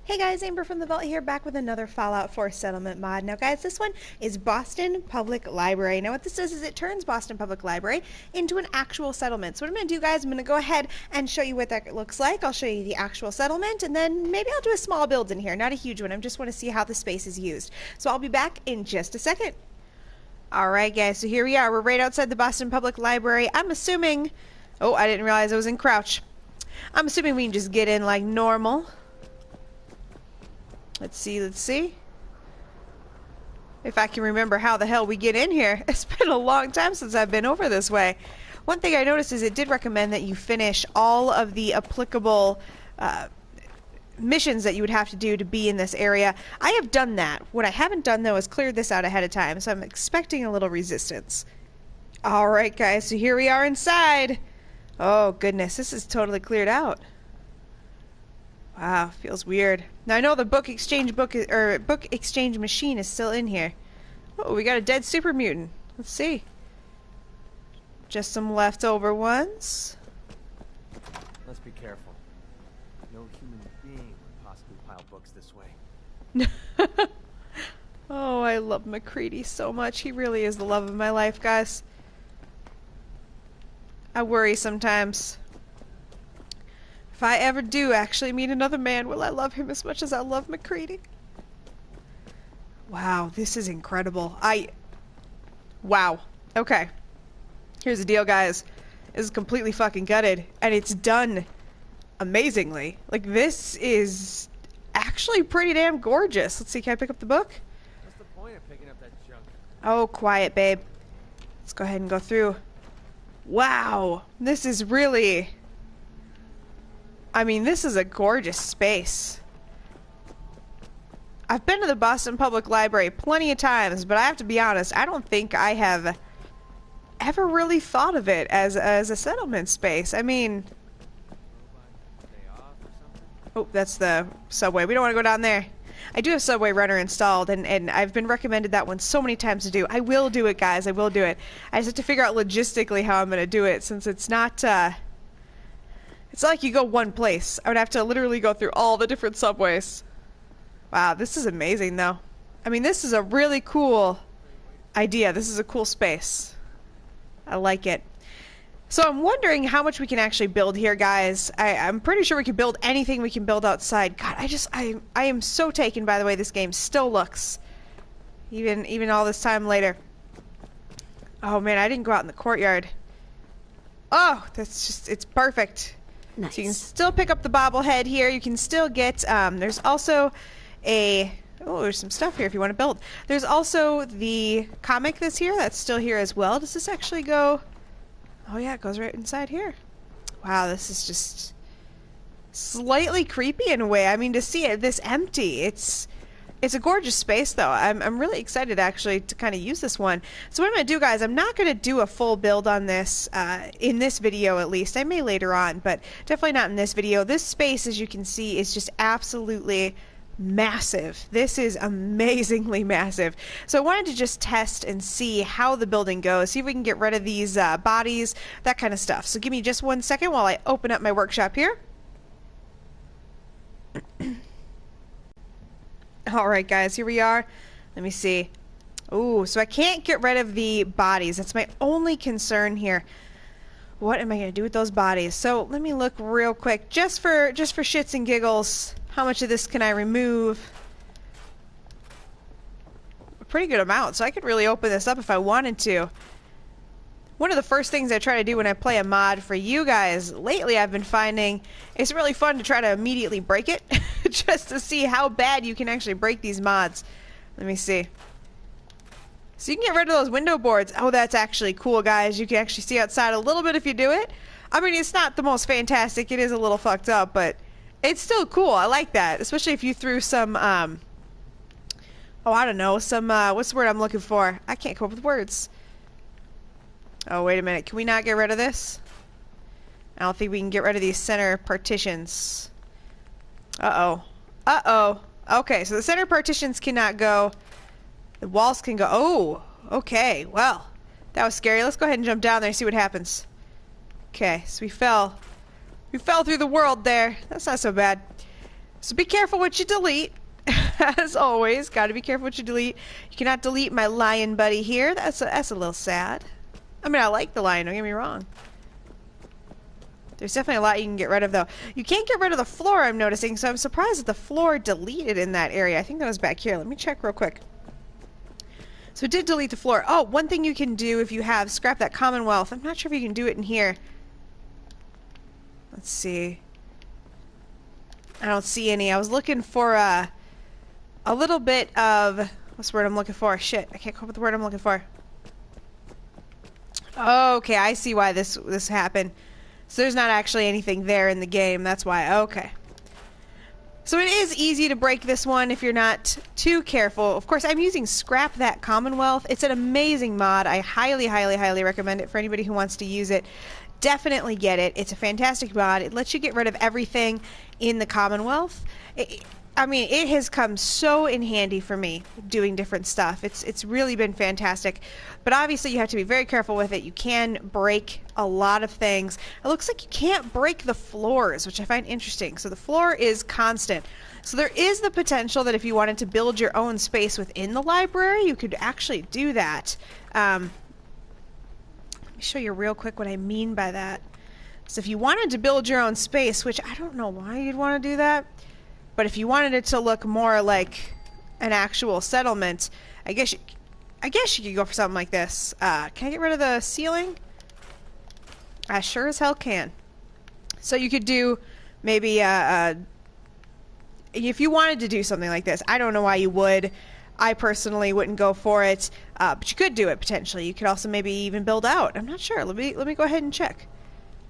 Hey guys, Amber from the Vault here, back with another Fallout 4 settlement mod. Now guys, this one is Boston Public Library. Now what this does is it turns Boston Public Library into an actual settlement. So what I'm going to do, guys, I'm going to go ahead and show you what that looks like. I'll show you the actual settlement, and then maybe I'll do a small build in here, not a huge one. I just want to see how the space is used. So I'll be back in just a second. Alright guys, so here we are. We're right outside the Boston Public Library. I'm assuming... Oh, I didn't realize I was in crouch. I'm assuming we can just get in like normal. Let's see. If I can remember how the hell we get in here. It's been a long time since I've been over this way. One thing I noticed is it did recommend that you finish all of the applicable missions that you would have to do to be in this area. I have done that. What I haven't done, though, is cleared this out ahead of time, so I'm expecting a little resistance. Alright, guys, so here we are inside. Oh, goodness, this is totally cleared out. Wow, feels weird. Now I know the book exchange machine is still in here. Oh, we got a dead super mutant. Let's see. Just some leftover ones. Let's be careful. No human being would possibly pile books this way. Oh, I love McCready so much. He really is the love of my life, guys. I worry sometimes. If I ever do actually meet another man, will I love him as much as I love McCready? Wow, this is incredible. Wow. Okay. Here's the deal, guys. This is completely fucking gutted, and it's done amazingly. Like, this is actually pretty damn gorgeous. Let's see, can I pick up the book? What's the point of picking up that junk? Oh, quiet, babe. Let's go ahead and go through. Wow, this is really... I mean, this is a gorgeous space. I've been to the Boston Public Library plenty of times, but I have to be honest, I don't think I have ever really thought of it as a settlement space. I mean... Oh, that's the subway. We don't want to go down there. I do have Subway Runner installed, and I've been recommended that one so many times to do. I will do it, guys. I will do it. I just have to figure out logistically how I'm going to do it, since it's not... It's not like you go one place. I would have to literally go through all the different subways. Wow, this is amazing, though. I mean, this is a really cool idea. This is a cool space. I like it. So I'm wondering how much we can actually build here, guys. I'm pretty sure we can build anything we can build outside. God, I am so taken by the way this game still looks. Even all this time later. Oh, man, I didn't go out in the courtyard. Oh, that's just, it's perfect. Nice. So you can still pick up the bobblehead here. You can still get, there's also a, oh, there's some stuff here if you want to build. There's also the comic that's here. That's still here as well. Does this actually go, oh yeah, it goes right inside here. Wow, this is just slightly creepy in a way. I mean, to see it this empty, it's a gorgeous space, though. I'm really excited, actually, to kind of use this one. So what I'm going to do, guys, I'm not going to do a full build on this, in this video, at least. I may later on, but definitely not in this video. This space, as you can see, is just absolutely massive. This is amazingly massive. So I wanted to just test and see how the building goes, see if we can get rid of these bodies, that kind of stuff. So give me just 1 second while I open up my workshop here. Alright, guys, here we are. Let me see. Ooh, so I can't get rid of the bodies. That's my only concern here. What am I going to do with those bodies? So let me look real quick. Just for shits and giggles, how much of this can I remove? A pretty good amount, so I could really open this up if I wanted to. One of the first things I try to do when I play a mod for you guys lately, I've been finding it's really fun to try to immediately break it just to see how bad you can actually break these mods. Let me see. So you can get rid of those window boards. Oh, that's actually cool, guys. You can actually see outside a little bit if you do it. I mean, it's not the most fantastic. It is a little fucked up, but it's still cool. I like that, especially if you threw some, oh, I don't know, some, what's the word I'm looking for? I can't come up with words. Oh, wait a minute. Can we not get rid of this? I don't think we can get rid of these center partitions. Uh-oh. Uh-oh. Okay, so the center partitions cannot go. The walls can go. Oh, okay. Well, that was scary. Let's go ahead and jump down there and see what happens. Okay, so we fell. We fell through the world there. That's not so bad. So be careful what you delete. As always, gotta be careful what you delete. You cannot delete my lion buddy here. That's a little sad. I mean, I like the lion, don't get me wrong. There's definitely a lot you can get rid of, though. You can't get rid of the floor, I'm noticing, so I'm surprised that the floor deleted in that area. I think that was back here. Let me check real quick. So it did delete the floor. Oh, one thing you can do if you have scrap that Commonwealth. I'm not sure if you can do it in here. Let's see. I don't see any. I was looking for a little bit of... What's the word I'm looking for? Shit, I can't come up with the word I'm looking for. Okay, I see why this happened. So there's not actually anything there in the game. That's why. Okay. So it is easy to break this one if you're not too careful. Of course, I'm using Scrap That Commonwealth. It's an amazing mod. I highly, highly, highly recommend it for anybody who wants to use it. Definitely get it. It's a fantastic mod. It lets you get rid of everything in the Commonwealth. I mean, it has come so in handy for me doing different stuff. It's really been fantastic. But obviously you have to be very careful with it. You can break a lot of things. It looks like you can't break the floors, which I find interesting. So the floor is constant. So there is the potential that if you wanted to build your own space within the library, you could actually do that. Let me show you real quick what I mean by that. So if you wanted to build your own space, which I don't know why you'd want to do that, but if you wanted it to look more like an actual settlement, I guess you could go for something like this. Can I get rid of the ceiling? I sure as hell can. So you could do maybe if you wanted to do something like this. I don't know why you would. I personally wouldn't go for it, but you could do it potentially. You could also maybe even build out. I'm not sure. Let me go ahead and check.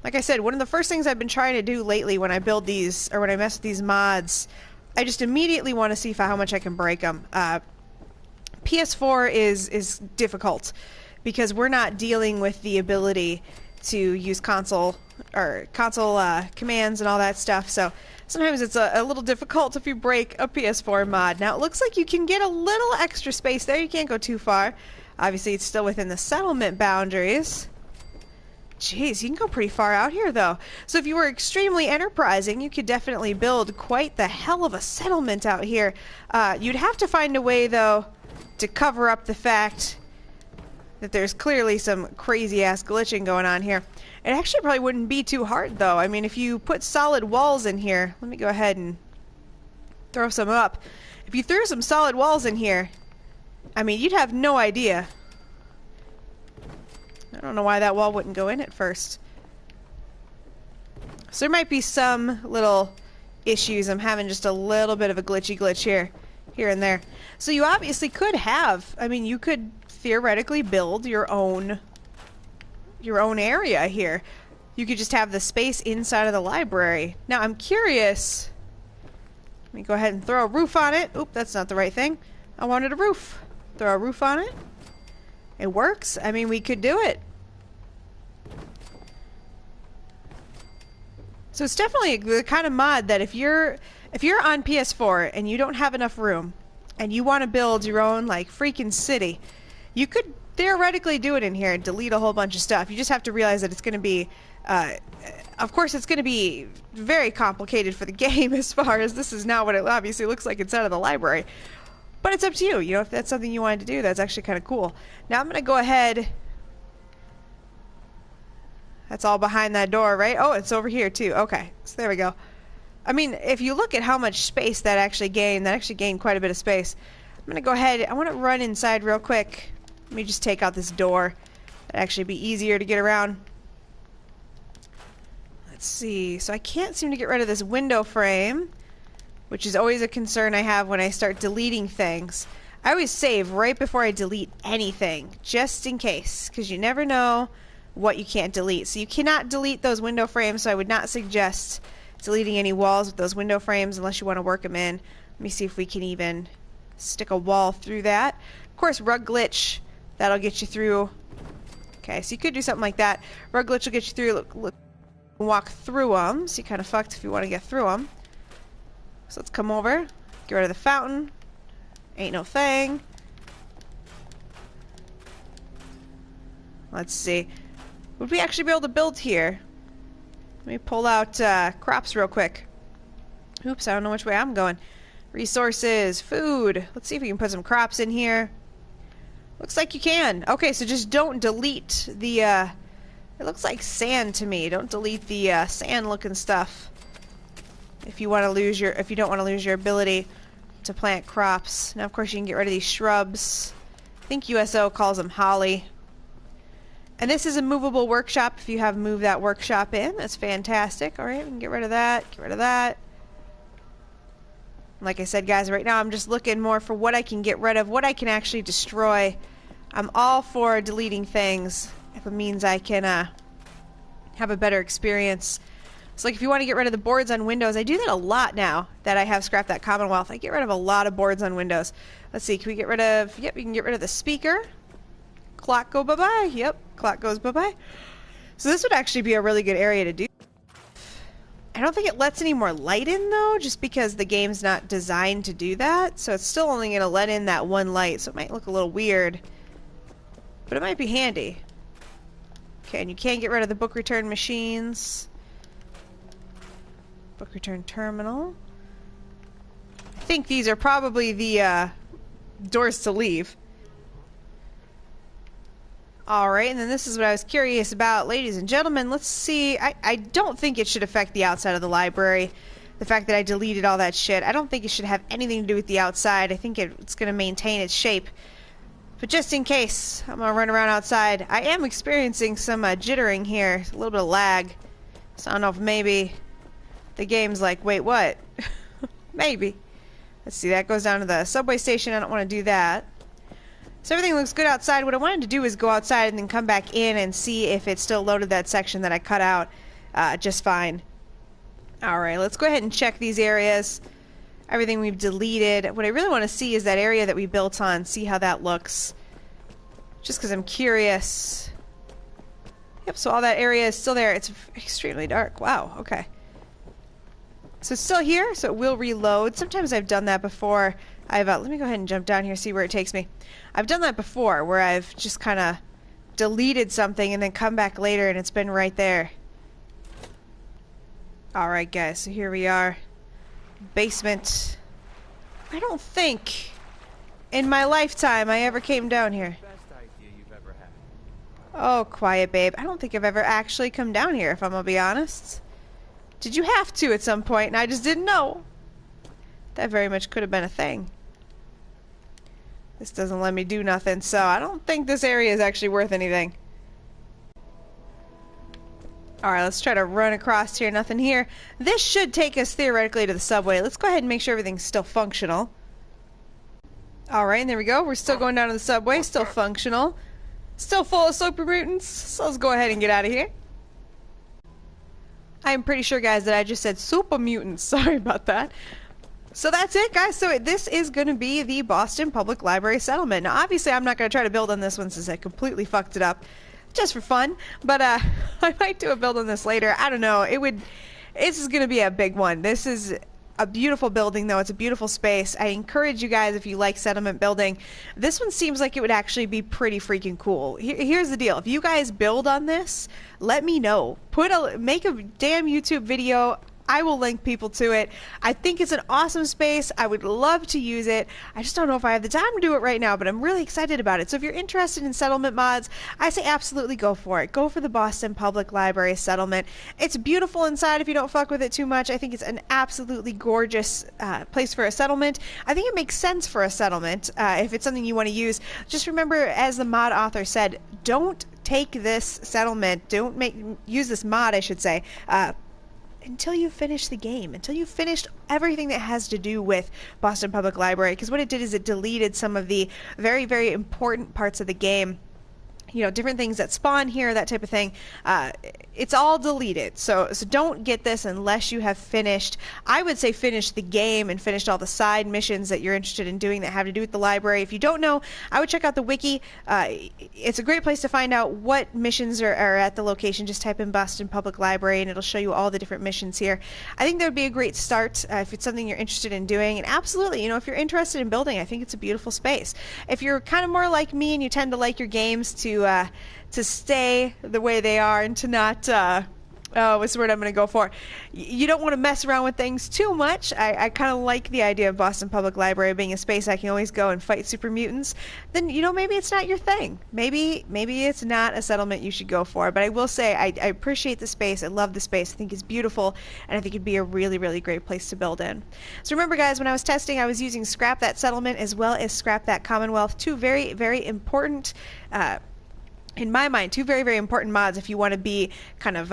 Like I said, one of the first things I've been trying to do lately when I build these, or when I mess with these mods, I just immediately want to see how much I can break them. PS4 is difficult because we're not dealing with the ability to use console commands and all that stuff. So sometimes it's a little difficult if you break a PS4 mod. Now it looks like you can get a little extra space there. You can't go too far. Obviously it's still within the settlement boundaries. Jeez, you can go pretty far out here, though. So if you were extremely enterprising, you could definitely build quite the hell of a settlement out here. You'd have to find a way, though, to cover up the fact that there's clearly some crazy-ass glitching going on here. It actually probably wouldn't be too hard, though. I mean, if you put solid walls in here... Let me go ahead and throw some up. If you threw some solid walls in here, I mean, you'd have no idea. I don't know why that wall wouldn't go in at first. So there might be some little issues. I'm having just a little bit of a glitch here and there. So you obviously could have, I mean, you could theoretically build your own area here. You could just have the space inside of the library. Now I'm curious. Let me go ahead and throw a roof on it. Oop, that's not the right thing. I wanted a roof. Throw a roof on it. It works. I mean, we could do it. So it's definitely the kind of mod that if you're on PS4 and you don't have enough room and you want to build your own like freaking city, you could theoretically do it in here and delete a whole bunch of stuff. You just have to realize that it's going to be of course it's going to be very complicated for the game as far as this is not what it obviously looks like inside of the library. But it's up to you. You know, if that's something you wanted to do, that's actually kind of cool. Now I'm going to go ahead. That's all behind that door, right? Oh, it's over here too. Okay, so there we go. I mean, if you look at how much space that actually gained quite a bit of space. I'm going to go ahead. I want to run inside real quick. Let me just take out this door. That'd actually be easier to get around. Let's see. So I can't seem to get rid of this window frame, which is always a concern I have when I start deleting things. I always save right before I delete anything, just in case, because you never know what you can't delete. So you cannot delete those window frames, so I would not suggest deleting any walls with those window frames unless you want to work them in. Let me see if we can even stick a wall through that. Of course, rug glitch, that'll get you through. Okay, so you could do something like that. Rug glitch will get you through. Look, walk through them, so you're kind of fucked if you want to get through them. So let's come over, get rid of the fountain. Ain't no thing. Let's see. Would we actually be able to build here? Let me pull out crops real quick. Oops, I don't know which way I'm going. Resources, food. Let's see if we can put some crops in here. Looks like you can. Okay, so just don't delete the, it looks like sand to me. Don't delete the, sand-looking stuff. If you want to lose your, if you don't want to lose your ability to plant crops. Now, of course, you can get rid of these shrubs. I think USO calls them holly. And this is a movable workshop. If you have moved that workshop in, that's fantastic. All right, we can get rid of that, get rid of that. Like I said, guys, right now I'm just looking more for what I can get rid of, what I can actually destroy. I'm all for deleting things if it means I can have a better experience. So like if you want to get rid of the boards on Windows, I do that a lot now that I have scrapped that Commonwealth. I get rid of a lot of boards on Windows. Let's see, can we get rid of, yep, you can get rid of the speaker. Clock go bye-bye. Yep, clock goes bye-bye. So this would actually be a really good area to do. I don't think it lets any more light in though, just because the game's not designed to do that. So it's still only going to let in that one light, so it might look a little weird. But it might be handy. Okay, and you can get rid of the book return machines. Book return terminal. I think these are probably the doors to leave. Alright, and then this is what I was curious about. Ladies and gentlemen, let's see. I don't think it should affect the outside of the library. The fact that I deleted all that shit. I don't think it should have anything to do with the outside. I think it's going to maintain its shape. But just in case, I'm going to run around outside. I am experiencing some jittering here. A little bit of lag. So I don't know if maybe the game's like, wait, what? Maybe. Let's see, that goes down to the subway station. I don't want to do that. So everything looks good outside. What I wanted to do is go outside and then come back in and see if it still loaded that section that I cut out just fine. Alright, let's go ahead and check these areas. Everything we've deleted. What I really want to see is that area that we built on. See how that looks. Just because I'm curious. Yep, so all that area is still there. It's extremely dark. Wow, okay. So it's still here, so it will reload. Sometimes I've done that before. Let me go ahead and jump down here, see where it takes me. I've done that before, where I've just kind of deleted something and then come back later and it's been right there. Alright guys, so here we are. Basement. I don't think in my lifetime I ever came down here. Best idea you've ever had. Oh, quiet babe. I don't think I've ever actually come down here, if I'm gonna be honest. Did you have to at some point and I just didn't know? That very much could have been a thing. This doesn't let me do nothing, so I don't think this area is actually worth anything. Alright, let's try to run across here. Nothing here. This should take us theoretically to the subway. Let's go ahead and make sure everything's still functional. Alright, and there we go. We're still going down to the subway. Still functional. Still full of super mutants. So let's go ahead and get out of here. I'm pretty sure, guys, that I just said super mutants. Sorry about that. So that's it, guys. So this is going to be the Boston Public Library settlement. Now, obviously, I'm not going to try to build on this one since I completely fucked it up. Just for fun. But I might do a build on this later. I don't know. This is going to be a big one. This is a beautiful building, though. It's a beautiful space. I encourage you guys, if you like settlement building, this one seems like it would actually be pretty freaking cool. Here's the deal. If you guys build on this, let me know. Make a damn YouTube video. I will link people to it. I think it's an awesome space. I would love to use it. I just don't know if I have the time to do it right now, but I'm really excited about it. So if you're interested in settlement mods, I say absolutely go for it. Go for the Boston Public Library settlement. It's beautiful inside if you don't fuck with it too much. I think it's an absolutely gorgeous place for a settlement. I think it makes sense for a settlement if it's something you want to use. Just remember, as the mod author said, don't take this settlement, use this mod, I should say, until you finish the game, until you finished everything that has to do with Boston Public Library, because what it did is it deleted some of the very, very important parts of the game. You know, different things that spawn here, that type of thing. It's all deleted. So don't get this unless you have finished, I would say finish the game and finished all the side missions that you're interested in doing that have to do with the library. If you don't know, I would check out the wiki. It's a great place to find out what missions are at the location. Just type in Boston Public Library and it'll show you all the different missions here. I think that would be a great start if it's something you're interested in doing. And absolutely, you know, if you're interested in building, I think it's a beautiful space. If you're kind of more like me and you tend to like your games to stay the way they are and to not What's the word I'm going to go for? You don't want to mess around with things too much. I kind of like the idea of Boston Public Library being a space I can always go and fight super mutants. Then, maybe it's not your thing. Maybe it's not a settlement you should go for. But I will say I appreciate the space. I love the space. I think it's beautiful, and I think it'd be a really, really great place to build in. So remember, guys, when I was testing, I was using Scrap That Settlement as well as Scrap That Commonwealth, two very, very important in my mind, two very, very important mods if you want to be kind of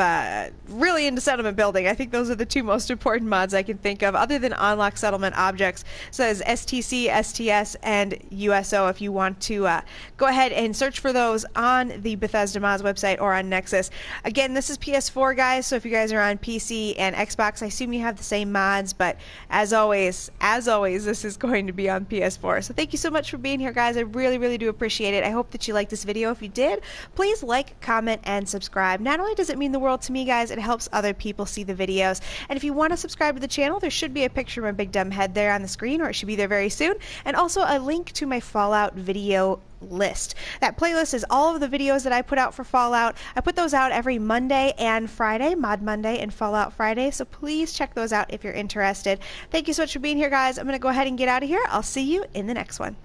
really into settlement building. I think those are the two most important mods I can think of, other than unlock settlement objects. So as STC, STS, and USO if you want to go ahead and search for those on the Bethesda Mods website or on Nexus. Again, this is PS4, guys, so if you guys are on PC and Xbox, I assume you have the same mods, but as always, this is going to be on PS4. So thank you so much for being here, guys. I really, really do appreciate it. I hope that you liked this video. If you did, please like, comment, and subscribe. Not only does it mean the world to me, guys, it helps other people see the videos. And if you want to subscribe to the channel, there should be a picture of my big dumb head there on the screen, or it should be there very soon. And also a link to my Fallout video list. That playlist is all of the videos that I put out for Fallout. I put those out every Monday and Friday, Mod Monday and Fallout Friday, so please check those out if you're interested. Thank you so much for being here, guys. I'm going to go ahead and get out of here. I'll see you in the next one.